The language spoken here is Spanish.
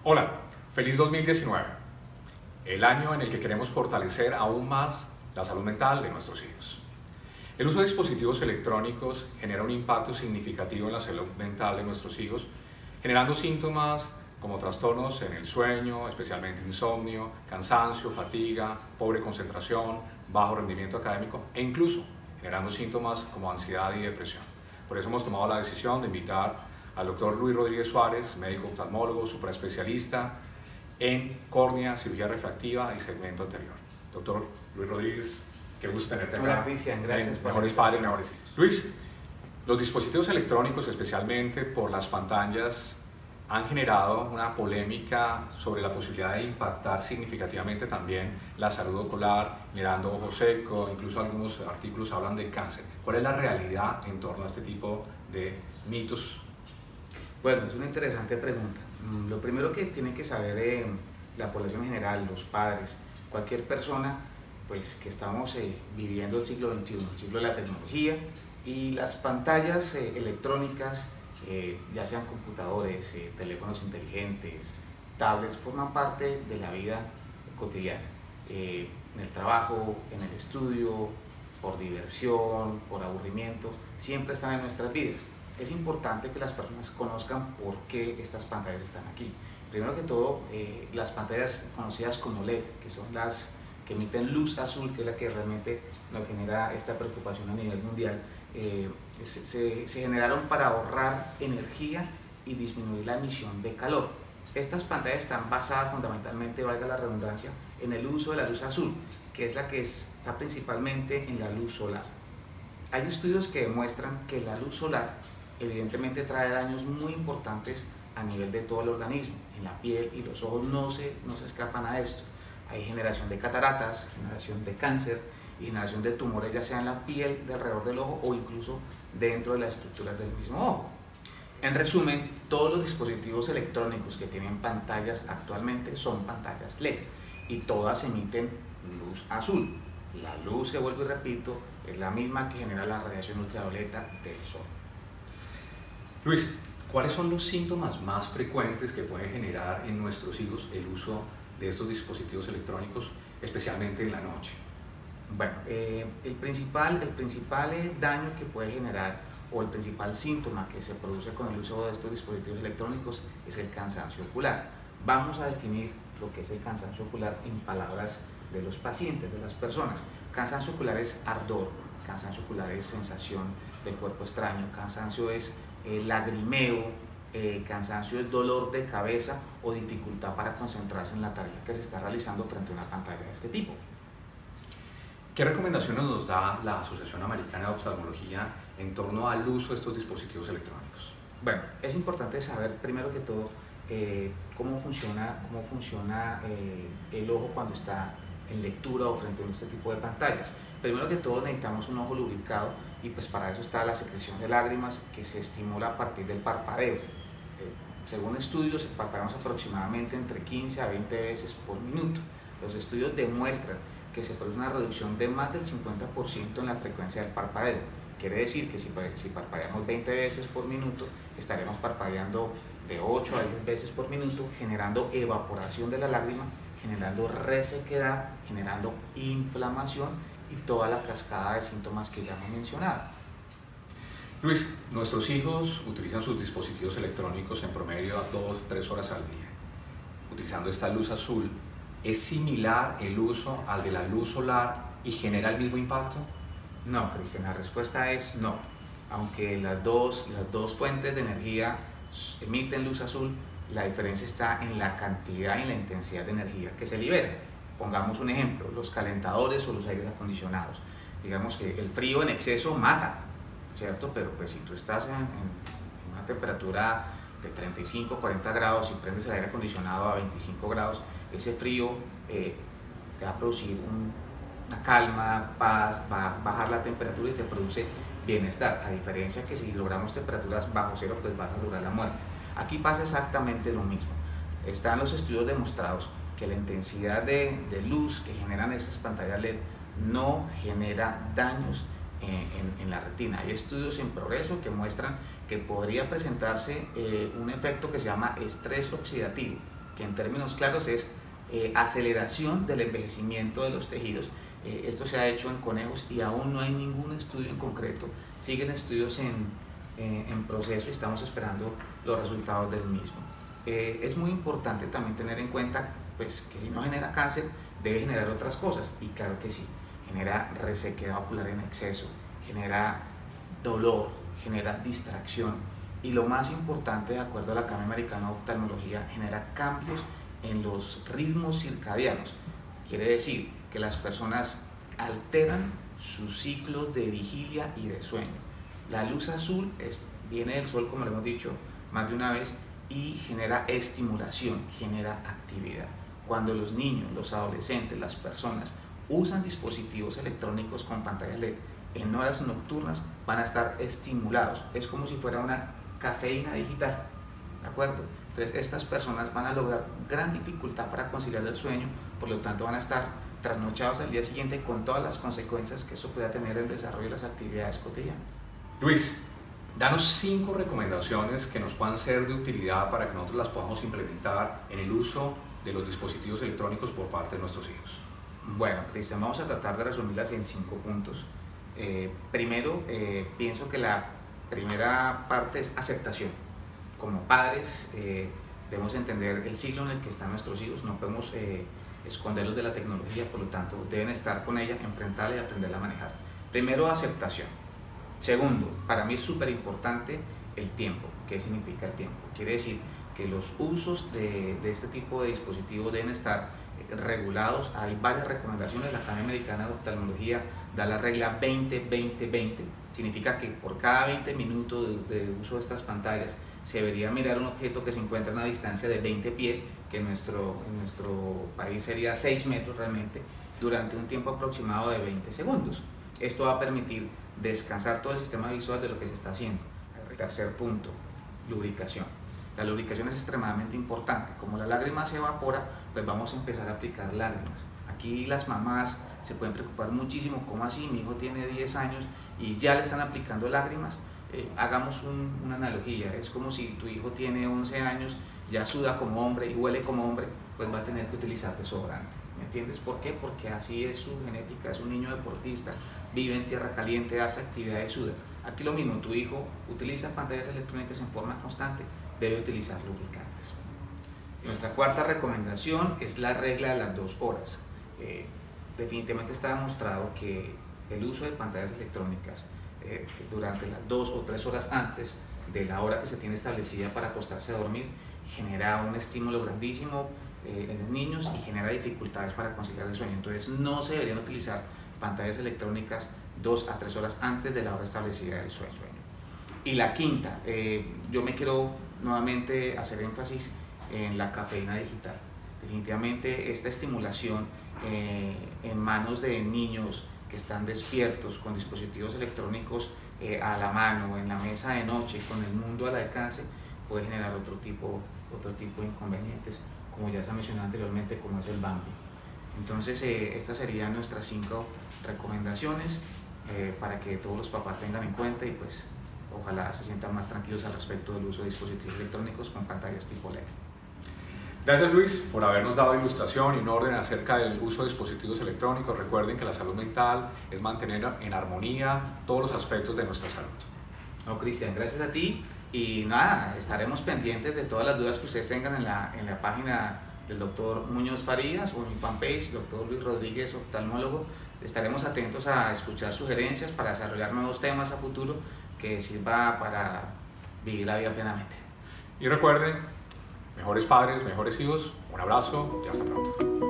Hola, feliz 2019, el año en el que queremos fortalecer aún más la salud mental de nuestros hijos. El uso de dispositivos electrónicos genera un impacto significativo en la salud mental de nuestros hijos, generando síntomas como trastornos en el sueño, especialmente insomnio, cansancio, fatiga, pobre concentración, bajo rendimiento académico e incluso generando síntomas como ansiedad y depresión. Por eso hemos tomado la decisión de invitar al doctor Luis Rodríguez Suárez, médico oftalmólogo, supraespecialista en córnea, cirugía refractiva y segmento anterior. Doctor Luis Rodríguez, qué gusto tenerte acá. Hola Cristian, gracias por Mejores Padres, Mejores Hijos. Luis, los dispositivos electrónicos, especialmente por las pantallas, han generado una polémica sobre la posibilidad de impactar significativamente también la salud ocular, generando ojo seco, incluso algunos artículos hablan de cáncer. ¿Cuál es la realidad en torno a este tipo de mitos? Bueno, es una interesante pregunta. Lo primero que tiene que saber la población en general, los padres, cualquier persona, pues que estamos viviendo el siglo XXI, el siglo de la tecnología, y las pantallas electrónicas, ya sean computadores, teléfonos inteligentes, tablets, forman parte de la vida cotidiana, en el trabajo, en el estudio, por diversión, por aburrimiento, siempre están en nuestras vidas. Es importante que las personas conozcan por qué estas pantallas están aquí. Primero que todo, las pantallas conocidas como LED, que son las que emiten luz azul, que es la que realmente nos genera esta preocupación a nivel mundial, se generaron para ahorrar energía y disminuir la emisión de calor. Estas pantallas están basadas fundamentalmente, valga la redundancia, en el uso de la luz azul, que es la que está principalmente en la luz solar. Hay estudios que demuestran que la luz solar evidentemente trae daños muy importantes a nivel de todo el organismo. En la piel y los ojos no se escapan a esto. Hay generación de cataratas, generación de cáncer y generación de tumores, ya sea en la piel de alrededor del ojo o incluso dentro de las estructuras del mismo ojo. En resumen, todos los dispositivos electrónicos que tienen pantallas actualmente son pantallas LED y todas emiten luz azul. La luz, que vuelvo y repito, es la misma que genera la radiación ultravioleta del sol. Luis, ¿cuáles son los síntomas más frecuentes que puede generar en nuestros hijos el uso de estos dispositivos electrónicos, especialmente en la noche? Bueno, el principal daño que puede generar o el principal síntoma que se produce con el uso de estos dispositivos electrónicos es el cansancio ocular. Vamos a definir lo que es el cansancio ocular en palabras de los pacientes, de las personas. Cansancio ocular es ardor, cansancio ocular es sensación de cuerpo extraño, cansancio es lagrimeo, cansancio es dolor de cabeza o dificultad para concentrarse en la tarea que se está realizando frente a una pantalla de este tipo. ¿Qué recomendaciones nos da la Asociación Americana de Oftalmología en torno al uso de estos dispositivos electrónicos? Bueno, es importante saber primero que todo cómo funciona el ojo cuando está en lectura o frente a este tipo de pantallas. Primero que todo necesitamos un ojo lubricado y pues para eso está la secreción de lágrimas que se estimula a partir del parpadeo. Según estudios, parpadeamos aproximadamente entre 15 a 20 veces por minuto. Los estudios demuestran que se produce una reducción de más del 50% en la frecuencia del parpadeo. Quiere decir que si parpadeamos 20 veces por minuto, estaremos parpadeando de 8 a 10 veces por minuto, generando evaporación de la lágrima, generando resequedad, generando inflamación y toda la cascada de síntomas que ya hemos mencionado. Luis, nuestros hijos utilizan sus dispositivos electrónicos en promedio a 2-3 horas al día, utilizando esta luz azul. ¿Es similar el uso al de la luz solar y genera el mismo impacto? No, Cristian, la respuesta es no. Aunque las dos fuentes de energía emiten luz azul, la diferencia está en la cantidad y en la intensidad de energía que se libera. Pongamos un ejemplo, los calentadores o los aires acondicionados. Digamos que el frío en exceso mata, ¿cierto? Pero pues si tú estás en una temperatura de 35, 40 grados y prendes el aire acondicionado a 25 grados, ese frío te va a producir una calma, paz, va a bajar la temperatura y te produce bienestar, a diferencia que si logramos temperaturas bajo cero, pues vas a lograr la muerte. Aquí pasa exactamente lo mismo. Están los estudios demostrados que la intensidad de luz que generan estas pantallas LED no genera daños en la retina. Hay estudios en progreso que muestran que podría presentarse un efecto que se llama estrés oxidativo, que en términos claros es aceleración del envejecimiento de los tejidos. Esto se ha hecho en conejos y aún no hay ningún estudio en concreto. Siguen estudios en proceso y estamos esperando los resultados del mismo. Es muy importante también tener en cuenta pues, que si no genera cáncer, debe generar otras cosas, y claro que sí, genera resequedad ocular en exceso, genera dolor, genera distracción, y lo más importante, de acuerdo a la Academia Americana de Oftalmología, genera cambios en los ritmos circadianos. Quiere decir que las personas alteran sus ciclos de vigilia y de sueño. La luz azul viene del sol, como lo hemos dicho más de una vez, y genera estimulación, genera actividad. Cuando los niños, los adolescentes, las personas usan dispositivos electrónicos con pantalla LED en horas nocturnas, van a estar estimulados. Es como si fuera una cafeína digital, ¿de acuerdo? Entonces estas personas van a lograr gran dificultad para conciliar el sueño, por lo tanto van a estar trasnochados al día siguiente con todas las consecuencias que eso pueda tener en el desarrollo de las actividades cotidianas. Luis, danos 5 recomendaciones que nos puedan ser de utilidad para que nosotros las podamos implementar en el uso de los dispositivos electrónicos por parte de nuestros hijos. Bueno, Cristian, vamos a tratar de resumirlas en 5 puntos. Primero, pienso que la primera parte es aceptación. Como padres debemos entender el siglo en el que están nuestros hijos, no podemos esconderlos de la tecnología, por lo tanto deben estar con ella, enfrentarla y aprenderla a manejar. Primero, aceptación. Segundo, para mí es súper importante el tiempo. ¿Qué significa el tiempo? Quiere decir que los usos de este tipo de dispositivos deben estar regulados. Hay varias recomendaciones. La Academia Americana de Oftalmología da la regla 20-20-20. Significa que por cada 20 minutos de uso de estas pantallas se debería mirar un objeto que se encuentra a una distancia de 20 pies, que en nuestro país sería 6 metros realmente, durante un tiempo aproximado de 20 segundos. Esto va a permitir descansar todo el sistema visual de lo que se está haciendo. El tercer punto, lubricación. La lubricación es extremadamente importante. Como la lágrima se evapora, pues vamos a empezar a aplicar lágrimas. Aquí las mamás se pueden preocupar muchísimo. ¿Cómo así? Mi hijo tiene 10 años y ya le están aplicando lágrimas. Hagamos una analogía. Es como si tu hijo tiene 11 años, ya suda como hombre y huele como hombre, pues va a tener que utilizar desodorante. ¿Me entiendes? ¿Por qué? Porque así es su genética, es un niño deportista, vive en tierra caliente, hace actividades, suda. Aquí lo mismo, tu hijo utiliza pantallas electrónicas en forma constante, debe utilizar lubricantes. Nuestra cuarta recomendación es la regla de las 2 horas. Definitivamente está demostrado que el uso de pantallas electrónicas durante las 2 o 3 horas antes de la hora que se tiene establecida para acostarse a dormir genera un estímulo grandísimo en los niños y genera dificultades para conciliar el sueño. Entonces no se deberían utilizar pantallas electrónicas 2 a 3 horas antes de la hora establecida del sueño. Y la quinta, yo me quiero nuevamente hacer énfasis en la cafeína digital. Definitivamente esta estimulación en manos de niños que están despiertos con dispositivos electrónicos a la mano, en la mesa de noche, con el mundo al alcance, puede generar otro tipo de inconvenientes, como ya se ha mencionado anteriormente, como es el bumping. Entonces estas serían nuestras 5 recomendaciones para que todos los papás tengan en cuenta y pues ojalá se sientan más tranquilos al respecto del uso de dispositivos electrónicos con pantallas tipo LED. Gracias Luis por habernos dado ilustración y un orden acerca del uso de dispositivos electrónicos. Recuerden que la salud mental es mantener en armonía todos los aspectos de nuestra salud. No, Cristian, gracias a ti y nada, estaremos pendientes de todas las dudas que ustedes tengan en la página del doctor Muñoz Farías o en mi fanpage, doctor Luis Rodríguez, oftalmólogo. Estaremos atentos a escuchar sugerencias para desarrollar nuevos temas a futuro que sirva para vivir la vida plenamente. Y recuerden, mejores padres, mejores hijos. Un abrazo y hasta pronto.